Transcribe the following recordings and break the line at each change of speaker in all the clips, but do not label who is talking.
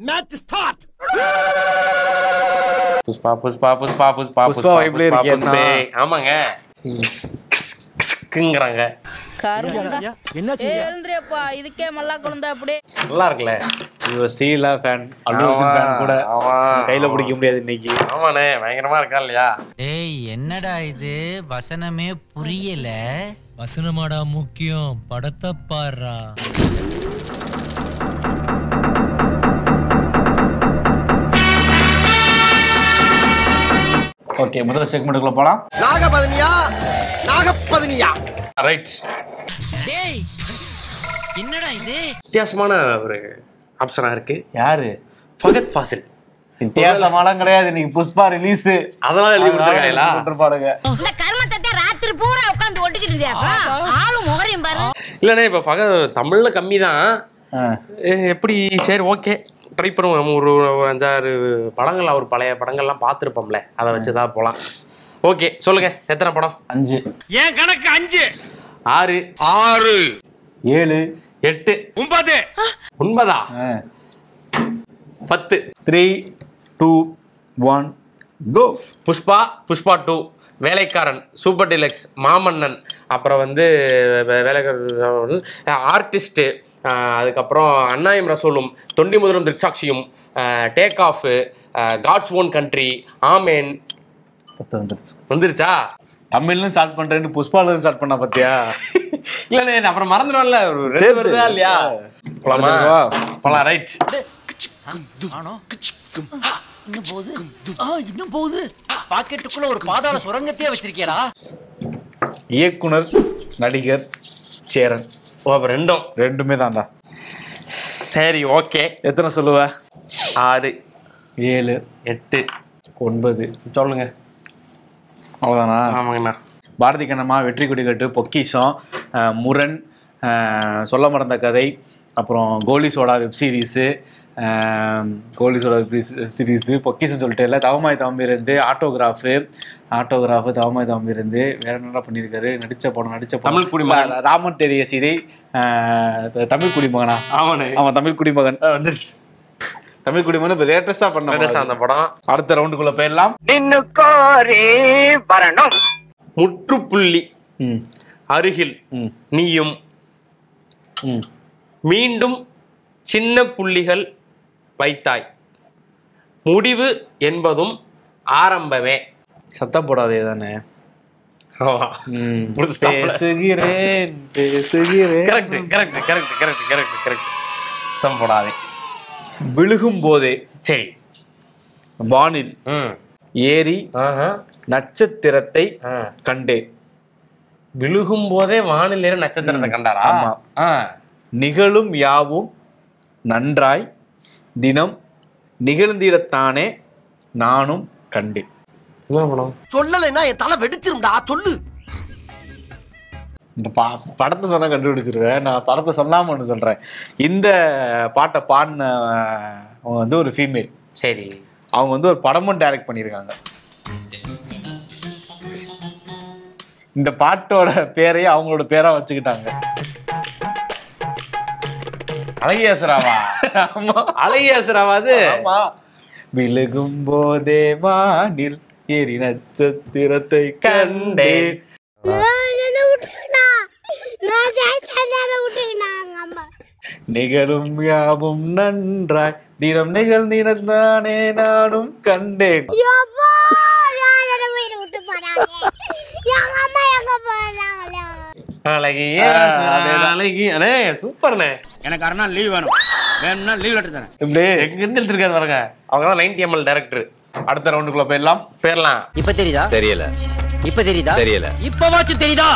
Match start.
Pushpa Pushpa Pushpa Pushpa
Pushpa வைப்ல இருக்கேன்.
ஆமாங்க கிஸ்ங்கறாங்க.
எழுந்திரியப்பா இதுக்கே மல்லா குழந்தை அப்படியே
நல்லா இருக்குல்ல.
இது ஸ்ரீலா ஃபேன், அல்லு அர்ஜுன் ஃபேன் கூட கையில பிடிக்க முடியாது இன்னைக்கு.
ஆமாண்ணே பயங்கரமா இருக்கா இல்லையா?
டேய் என்னடா இது வசனமே புரியல.
வசனமாடா முக்கியம், படத்தை பாடுறா.
ஓகே, முதல் செக்மெண்ட்டுக்குள்ள போலாம்.
நாகபதனியா நாகபதனியா.
ரைட்.
டேய் என்னடா இது
வித்தியாசமான ஒரு ஆப்ஷனா இருக்கு.
யாரு?
ஃபகத் ஃபாசில்.
வித்தியாசமாலாம் கிடையாது, இன்னைக்கு புஷ்பா ரிலீஸ்.
அதெல்லாம் எழுதி கொடுத்துருக்காங்களா?
கொடுத்துருப்பாடுங்க.
இந்த கர்மத்தை ராத்திரி பூரா உட்கார்ந்து ஒட்டிக்கிட்டு இருந்தியாக்கா ஆளும் முகரையும் பாரு.
இல்லண்ணே இப்ப தமிழ்ல கம்மி தான். எப்படி சரி ஓகே ட்ரை பண்ணுவோம். நம்ம ஒரு 5-6 படங்கள், அவர் பழைய படங்கள்லாம் பார்த்துருப்போம்ல, அதை வச்சுதான் போலாம். ஓகே சொல்லுங்க, எத்தனை படம்?
5.
என் கணக்கு 5
6
6
7
8
9
9 10
3 2 1 கோ.
புஷ்பா 2, வேலைக்காரன், சூப்பர் டிலக்ஸ், மாமன்னன், அப்புறம் வந்து வேலைக்காரன், ஆர்டிஸ்ட், அதுக்கப்புறம் அன்னாயும் Rasoolum, Thondimuthalum Driksakshiyum, take off, God's own country, Amen.
10
வந்துருச்சா?
தமிழ்னு ஸ்டார்ட் பண்றேன்னு புஷ்பால ஸ்டார்ட் பண்ண பாத்தியா?
இல்லண்ணே அப்புறம் மறந்துடும்ல. வருதா இல்லையா? போலாமா? போலாம். ரைட்.
இன்னும் போகுது. பாக்கெட்டுக்குள்ள ஒரு பாதாள சுரங்கத்தையே வச்சிருக்கியடா.
இயக்குனர், நடிகர், சேரன்.
அப்ப
ரெண்டுமே தான்டா.
சரி ஓகே.
எத்தனை சொல்லுவ?
6
7
8
9
சொல்லுங்க.
அவ்வளோதானா?
ஆமாங்கண்ணா.
பாரதி கண்ணம்மா, வெற்றி கொடி கட்டு, பொக்கிஷம், முரண், சொல்ல மறந்த கதை, அப்புறம் கோலி சோடா வெப் சீரிஸு, பொக்கிஷம் சொல்லிட்டு இல்லை, தவமாய் தவம்பிருந்து, ஆட்டோகிராஃபு, தவமாய் தவம்பிருந்து, வேற என்னடா பண்ணியிருக்காரு? நடித்த படம்
தமிழ் குடிமகன்,
ராமன் தேடிய சீதை, தமிழ் குடிமகனா? ஆமாம், தமிழ் குடிமகன் வந்துருச்சு. தமிழ் குடிமகன் இப்போ லேட்டஸ்டா பண்ண
அந்த படம்.
அடுத்த ரவுண்டுக்குள்ள போயிடலாம்.
முற்றுப்புள்ளி, அருகில், நீயும், மீண்டும் சின்ன புள்ளிகள் வைத்தாய், முடிவு என்பதும் ஆரம்பமே.
சத்தம் போடாதே தானே.
பேசுகிறேன். சத்தம் போடாதே.
விழுகும் போதே.
சரி.
வானில் ஏறி நட்சத்திரத்தை கண்டேன்.
விழுகும் போதே வானில் ஏறி நட்சத்திரத்தை கண்டாரா?
ஆமா. நிகழும் யாவும் நன்றாய் தினம் நிகழ்ந்திடத்தானே நானும் கண்டேன்.
சொல்லலைன்னா என் தலை வெடிச்சிரும்டா. சொல்லு.
இந்த படத்தை சொன்னா கண்டுபிடிச்சிருவேன். நான் படத்தை சொல்லாம ஒன்று சொல்றேன். இந்த பாட்டை பாடின அவங்க வந்து ஒரு ஃபீமேல்.
சரி.
அவங்க வந்து ஒரு படமும் டைரக்ட் பண்ணியிருக்காங்க. இந்த பாட்டோட பேரையே அவங்களோட பேரா வச்சுக்கிட்டாங்க.
அழகியாசுராவா? ஆமா, அழகியாசுராவா அது?
ஆமா. விழுகும் போதே வானில் ஏறி நட்சத்திரத்தை கண்டேன். நிகழும் யாவும் நன்றாய் தினம் நிகழ்ந்திடத்தானே நானும் கண்டேன்.
சூப்பர்ண்ணே.
எனக்கு அரை நாள் லீவ் வேணும். வேணும்னா லீவ் லெட்டர் தரேன்.
இப்படி
எங்க இருந்து எடுத்திருக்காரு பாருங்க. அவங்க தான் 90 ml டைரக்டர்.
அடுத்த ரவுண்டுக்குள்ள போயிடலாம்.
இப்ப தெரியுதா?
தெரியல.
இப்ப தெரியுதா?
தெரியல.
இப்பவாச்சும் தெரியுதா?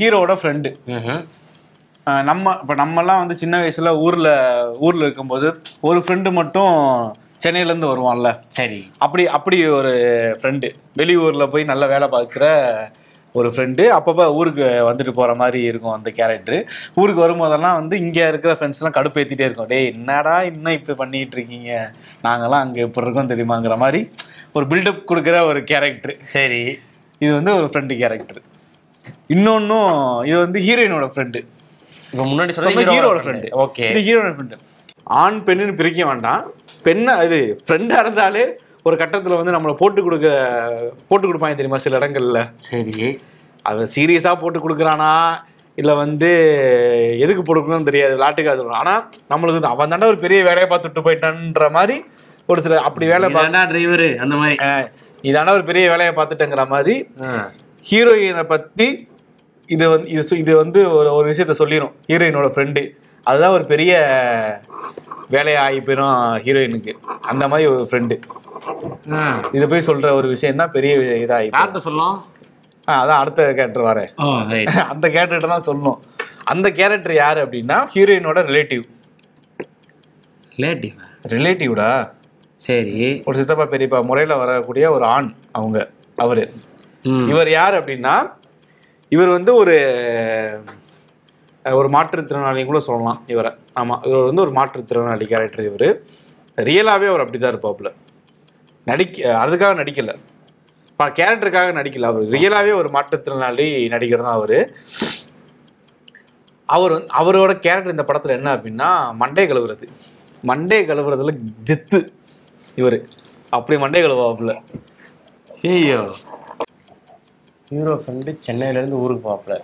ஹீரோட ஃப்ரெண்டு. நம்மலாம் வந்து சின்ன வயசுல ஊர்ல இருக்கும்போது ஒரு ஃப்ரெண்டு மட்டும் சென்னையில இருந்து வருவான்ல.
சரி.
அப்படி ஒரு ஃப்ரெண்டு, வெளியூர்ல போய் நல்ல வேலை பார்க்குற ஒரு ஃப்ரெண்டு. அப்பப்போ ஊருக்கு வந்துட்டு போகிற மாதிரி இருக்கும் அந்த கேரக்டரு. ஊருக்கு வரும்போதெல்லாம் வந்து இங்கே இருக்கிற ஃப்ரெண்ட்ஸ்லாம் கடுப்பேற்றிட்டே இருக்கும். டேய் என்னடா இன்னும் இப்போ பண்ணிகிட்டு இருக்கீங்க, நாங்கள்லாம் அங்கே எப்படி இருக்கோம் தெரியுமாங்கிற மாதிரி ஒரு பில்டப் கொடுக்குற ஒரு கேரக்டரு.
சரி.
இது வந்து ஒரு ஃப்ரெண்டு கேரக்டர். இன்னொன்னும் இது வந்து ஹீரோயினோட ஃப்ரெண்டு.
இப்போ முன்னாடி
ஹீரோட ஃப்ரெண்டு.
ஓகே.
இது ஹீரோட ஃப்ரெண்டு. ஆண் பெண்ணுன்னு பிரிக்க வேண்டாம். பெண்ணை அது ஃப்ரெண்டா இருந்தாலே ஒரு கட்டத்துல வந்து நம்மளை போட்டு கொடுப்பாங்க தெரியுமா சில இடங்கள்ல.
சரி,
அவன் சீரியஸா போட்டு கொடுக்குறானா இல்ல வந்து எதுக்கு போட்டுக்கணும்னு தெரியாது, விளையாட்டுக்காக. ஆனா நம்மளுக்கு வந்து அவன் தாண்டா ஒரு பெரிய வேலையை பார்த்துட்டு போயிட்டான்ற மாதிரி ஒரு சில அப்படி வேலை
டிரைவர் அந்த மாதிரி
இதான ஒரு பெரிய வேலையை பார்த்துட்டேங்கிற மாதிரி ஹீரோயினை பத்தி இது வந்து ஒரு விஷயத்த சொல்லிடும் ஹீரோயினோட ஃப்ரெண்டு. அதுதான் ஒரு பெரிய வேலையை ஆகி போயிடும் ஹீரோயினுக்கு. அந்த மாதிரி ஒரு ஃப்ரெண்டு இதை போய் சொல்ற ஒரு விஷயம் தான் பெரிய இதாகி சொல்லும். அதான் அடுத்த கேரக்டர் வரேன். அந்த கேரக்டர் தான் சொல்லணும். அந்த கேரக்டர் யாரு அப்படின்னா ஹீரோயினோட ரிலேட்டிவ்டா. சரி, ஒரு சித்தப்பா பெரியப்பா முறையில வரக்கூடிய ஒரு ஆண் அவரு. இவர் யார் அப்படின்னா இவர் வந்து ஒரு மாற்றுத்திறனாளி கூட சொல்லலாம் இவரை. ஆமா, இவர் வந்து ஒரு மாற்றுத்திறனாளி கேரக்டர். இவரு ரியலாவே அவர் அப்படிதான் இருப்பாப்புல. அதுக்காக நடிக்கல, கேரக்டருக்காக நடிக்கல. அவர் ரியலாவே ஒரு மாற்றுத்திறனாளி நடிகர் தான் அவரு. அவரோட கேரக்டர் இந்த படத்துல என்ன அப்படின்னா மண்டே கழுவுறதுல ஜெத்து இவரு. அப்படி மண்டே கழுவாப்புல.
ஐயோ, ஹீரோ ஃப்ரெண்டு சென்னையில இருந்து ஊருக்கு போவாப்புல.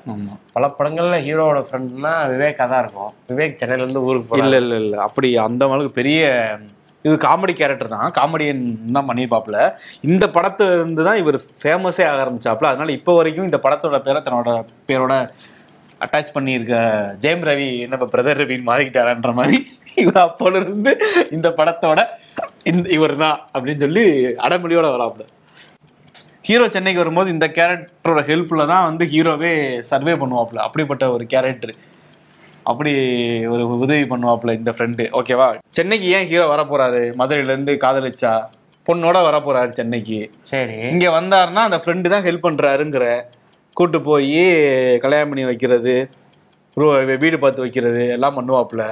பல படங்கள்ல ஹீரோவோட ஃப்ரெண்ட்னா விவேக்கா தான் இருக்கும். விவேக் சென்னையில இருந்து ஊருக்கு போல.
இல்ல அப்படி அந்த அளவுக்கு பெரிய இது காமெடி கேரக்டர் தான், காமெடியன் தான் பண்ணியிருப்பாப்புல. இந்த படத்துல இருந்து தான் இவர் ஃபேமஸே ஆக ஆரம்பிச்சாப்புல. அதனால இப்போ வரைக்கும் இந்த படத்தோட பேரை தன்னோட பேரோட அட்டாச் பண்ணியிருக்க ஜெயம் ரவி என்ன பிரதர் ரவின்னு மாறிக்கிட்டாரன்ற மாதிரி இவர் அப்போல இருந்து இந்த படத்தோட இவர் தான் அப்படின்னு சொல்லி அடமொழியோட வராப்புல. ஹீரோ சென்னைக்கு வரும்போது இந்த கேரக்டரோட ஹெல்ப்ல தான் வந்து ஹீரோவே சர்வே பண்ணுவாப்புல. அப்படிப்பட்ட ஒரு கேரக்டர், அப்படி ஒரு உதவி பண்ணுவாப்புல இந்த ஃப்ரெண்டு. ஓகேவா, சென்னைக்கு ஏன் ஹீரோ வரப்போறாரு? மதுரையில இருந்து காதலிச்சா பொண்ணோட வரப்போறாரு சென்னைக்கு. சரி, இங்க வந்தாருன்னா அந்த ஃப்ரெண்டு தான் ஹெல்ப் பண்றாருங்கிற. கூட்டு போய் கல்யாணம் பண்ணி வைக்கிறது, வீடு பார்த்து வைக்கிறது எல்லாம் பண்ணுவாப்புல.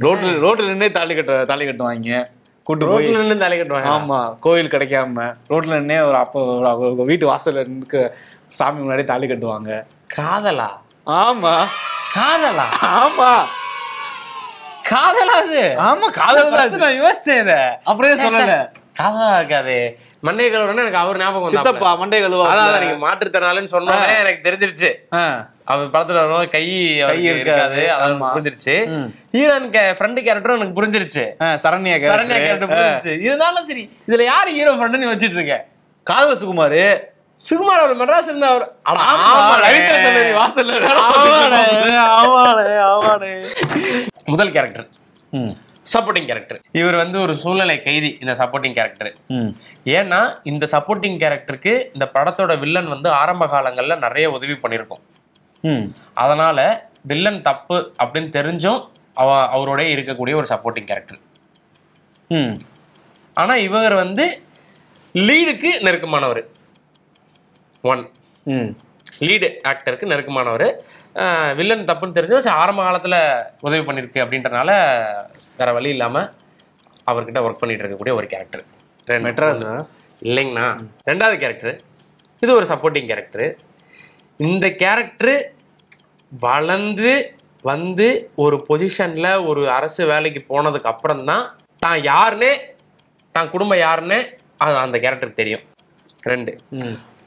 ரோட்ல நின்னே தாலி கட்டுவாங்க. கூட்டு போய் தாலி கட்டுவாங்க. ஆமா, கோயில் கிடைக்காம ரோட்ல நின்னே ஒரு வீட்டு வாசல்ல நிற்க சாமி முன்னாடி தாலி கட்டுவாங்க.
காதலா?
ஆமா,
காதலா?
ஆமா,
காதலா? அது
ஆமா காதல் தான். நான் யோசிச்சேன், அப்படியே சொல்லல.
காதலா இருக்காது. மண்டே கழுவுறன்னு எனக்கு அவர் ஞாபகம்.
சித்தப்பா மண்டே கழுவா.
அதான் நீங்க மாற்றுத்திறனாளின்னு சொன்னோடனே எனக்கு தெரிஞ்சிருச்சு. அவர் படத்துல கை இருக்காது, அது புரிஞ்சிருச்சு. ஹீரோயின் ஃப்ரெண்டு கேரக்டரும் எனக்கு புரிஞ்சிருச்சு. சரண்யா கேரக்டர் புரிஞ்சிருச்சு. இருந்தாலும் சரி, இதுல யாரு ஹீரோ ஃப்ரெண்டுன்னு வச்சிட்டு இருக்கேன்?
காதல் சுகுமார் அவர் மெட்ராஸ் இருந்தவர்.
முதல் கேரக்டர் சப்போர்ட்டிங் கேரக்டர். இவர் வந்து ஒரு சூழ்நிலை கைதி இந்த சப்போர்ட்டிங் கேரக்டர். ஏன்னா இந்த சப்போர்ட்டிங் கேரக்டருக்கு இந்த படத்தோட வில்லன் வந்து ஆரம்ப காலங்கள்ல நிறைய உதவி பண்ணியிருக்கோம். அதனால வில்லன் தப்பு அப்படின்னு தெரிஞ்சும் அவரோட இருக்கக்கூடிய ஒரு சப்போர்ட்டிங் கேரக்டர். ஆனா இவர் வந்து லீடுக்கு நெருக்கமானவர். லீடு ஆக்டருக்கு நெருக்கமானவர். வில்லன் தப்புன்னு தெரிஞ்சும் ஆரம்ப காலத்துல உதவி பண்ணிருக்கு அப்படின்றனால வேற வழி இல்லாம அவர்கிட்ட ஒர்க் பண்ணிட்டு இருக்கக்கூடிய ஒரு கேரக்டர். மெட்ராஸ் இல்லைங்கண்ணா. ரெண்டாவது கேரக்டர் இது ஒரு சப்போர்ட்டிங் கேரக்டர். இந்த கேரக்டர் வளர்ந்து வந்து ஒரு பொசிஷன்ல ஒரு அரசு வேலைக்கு போனதுக்கு அப்புறம் தான் யாருன்னு தான் குடும்பம் யாருன்னு அந்த கேரக்டருக்கு தெரியும். ரெண்டு.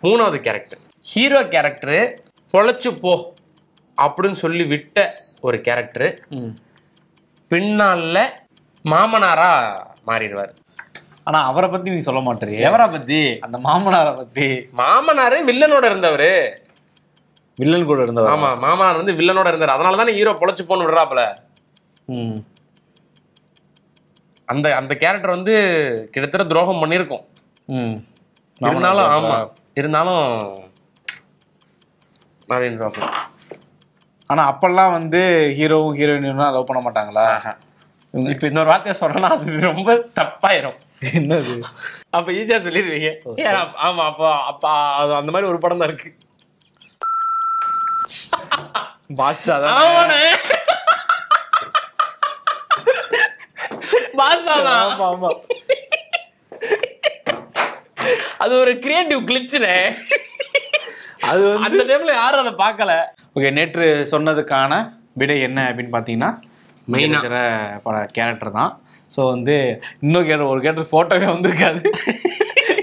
மூணாவது கேரக்டர் ஹீரோ கேரக்டர் பொழைச்சு போ அப்படின்னு சொல்லி விட்ட ஒரு கேரக்டர் பின்னால மாமனாரா மாறிடுவார்.
ஆனா அவரை பத்தி நீ சொல்ல மாட்டேறிய. எவரை பத்தி? அந்த மாமனாரை பத்தி.
மாமனாரு வில்லனோட இருந்தவரு.
வில்லன் கூட இருந்தவர்.
ஆமா, மாமனார் வந்து வில்லனோட இருந்தார். அதனாலதானே ஹீரோ பொழைச்சு போன்னு விடுறாப்புல. அந்த கேரக்டர் வந்து கிட்டத்தட்ட துரோகம் பண்ணிருக்கும். இருந்தாலும் ஆமா, இருந்தாலும்
ஆனா அப்பெல்லாம் வந்து ஹீரோவும் ஹீரோயினும் லவ் பண்ண மாட்டாங்களா?
இப்ப இன்னொரு வார்த்தையை சொன்னா அது ரொம்ப தப்பாயிரும்.
என்னது?
அப்ப ஈஸியா சொல்லிடுவீங்க. ஆமா, அப்ப அந்த மாதிரி ஒரு படம் தான் இருக்கு. அது ஒரு கிரியேட்டிவ் கிளிச்சுனே. அது அந்த டைம்ல யாரும் அதை பார்க்கல.
ஓகே, நேற்று சொன்னதுக்கான விடை என்ன அப்படின்னு பார்த்தீங்கன்னா
மெயினா
இருக்கிற பல கேரக்டர் தான். ஸோ வந்து இன்னும் ஒரு கேரக்டர் ஃபோட்டோவே வந்திருக்காது.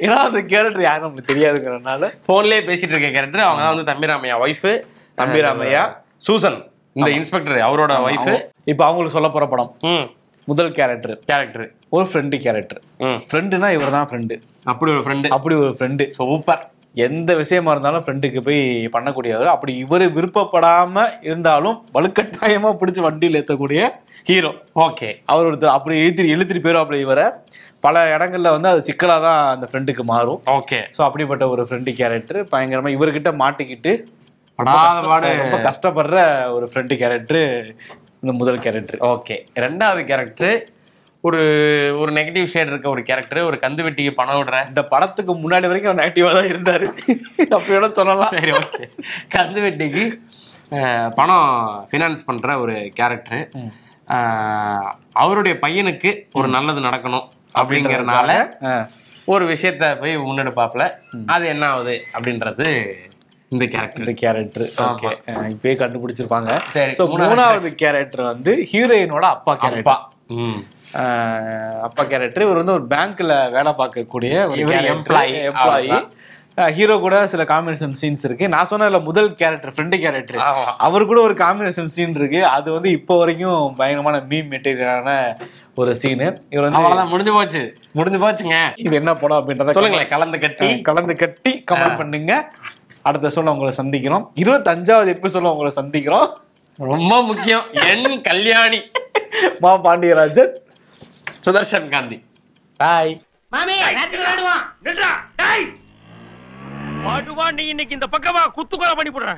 ஏன்னா அந்த கேரக்டர் யாரும் நம்மளுக்கு தெரியாதுங்கிறதுனால
போன்லயே பேசிட்டு இருக்க கேரக்டர். அவங்க தான் வந்து தம்பிராமையா ஒய்ஃபு.
தம்பிராமையா
சூசன் இந்த இன்ஸ்பெக்டர் அவரோட ஒய்ஃபு.
இப்போ அவங்களுக்கு சொல்ல போற படம் முதல் கேரக்டர் ஒரு ஃப்ரெண்டு கேரக்டர். ஃப்ரெண்டுனா இவர் தான் ஃப்ரெண்டு. அப்படி ஒரு ஃப்ரெண்டு
சூப்பர்.
எந்த விஷயமா இருந்தாலும் ஃப்ரெண்டுக்கு போய் பண்ணக்கூடியவர். அப்படி இவர் விருப்பப்படாம இருந்தாலும் வலுக்கட்டாயமா பிடிச்சி வண்டியில் ஏற்றக்கூடிய ஹீரோ.
ஓகே.
அவர் ஒருத்தர் அப்படி இழுத்துட்டு போயிடும். அப்படி இவரை பல இடங்கள்ல வந்து அது சிக்கலா தான் அந்த ஃப்ரெண்டுக்கு மாறும்.
ஓகே.
ஸோ அப்படிப்பட்ட ஒரு ஃப்ரெண்டு கேரக்டர் பயங்கரமா இவர்கிட்ட மாட்டிக்கிட்டு ரொம்ப கஷ்டப்படுற ஒரு ஃப்ரெண்டு கேரக்டர் இந்த முதல் கேரக்டர்.
ஓகே. ரெண்டாவது கேரக்டர் ஒரு நெகட்டிவ் ஷேட் இருக்க ஒரு கேரக்டர். ஒரு கந்து வெட்டிக்கு பணம் விடுற.
இந்த படத்துக்கு முன்னாடி வரைக்கும் அவர் நெகட்டிவா தான் இருந்தாரு. அப்படியோட சொல்லலாம்.
சரி ஓகே. கந்து வெட்டிக்கு பணம் ஃபினான்ஸ் பண்ற ஒரு கேரக்டர். அவருடைய பையனுக்கு ஒரு நல்லது நடக்கணும் அப்படிங்கறதுனால ஒரு விஷயத்த போய் முன்னெடுப்பாப்ல. அது என்ன ஆகுது அப்படின்றது இந்த கேரக்டர்.
ஓகே. இப்பயே கண்டுபிடிச்சிருப்பாங்க.
சரி.
ஸோ மூணாவது கேரக்டர் வந்து ஹீரோயினோட அப்பா கேரக்டர். அப்பா கேரக்டர். இவர் வந்து ஒரு பேங்க்ல வேலை பார்க்கக்கூடிய ஒரு எம்ப்ளாயி. ஹீரோ கூட சில காம்பினேஷன் சீன்ஸ் இருக்கு. நான் சொன்ன முதல் கேரக்டர் ஃப்ரெண்டு கேரக்டர், அவர் கூட ஒரு காம்பினேஷன் சீன் இருக்கு. அது வந்து இப்போ வரைக்கும் பயங்கரமான மீம் மெட்டீரியலான ஒரு சீனு. இவர் வந்து
முடிஞ்சு போச்சுங்க.
இது என்ன படம் அப்படின்றத
சொல்லுங்களேன்.
கலந்து கட்டி கமெண்ட் பண்ணுங்க. அடுத்த சொல்ல உங்களை சந்திக்கிறோம். 25வது எபிசோட்ல உங்களை சந்திக்கிறோம்.
ரொம்ப முக்கியம். என் கல்யாணி
மா பாண்டியராஜன்,
சுதர்ஷன் காந்தி.
பாய்.
மாமே ராத்திரி விளையாடுவான்.
நின்றா டேய் மாடுவா. நீ இன்னைக்கு இந்த பக்கமா குத்துக்கொலை பண்ணி போடுற.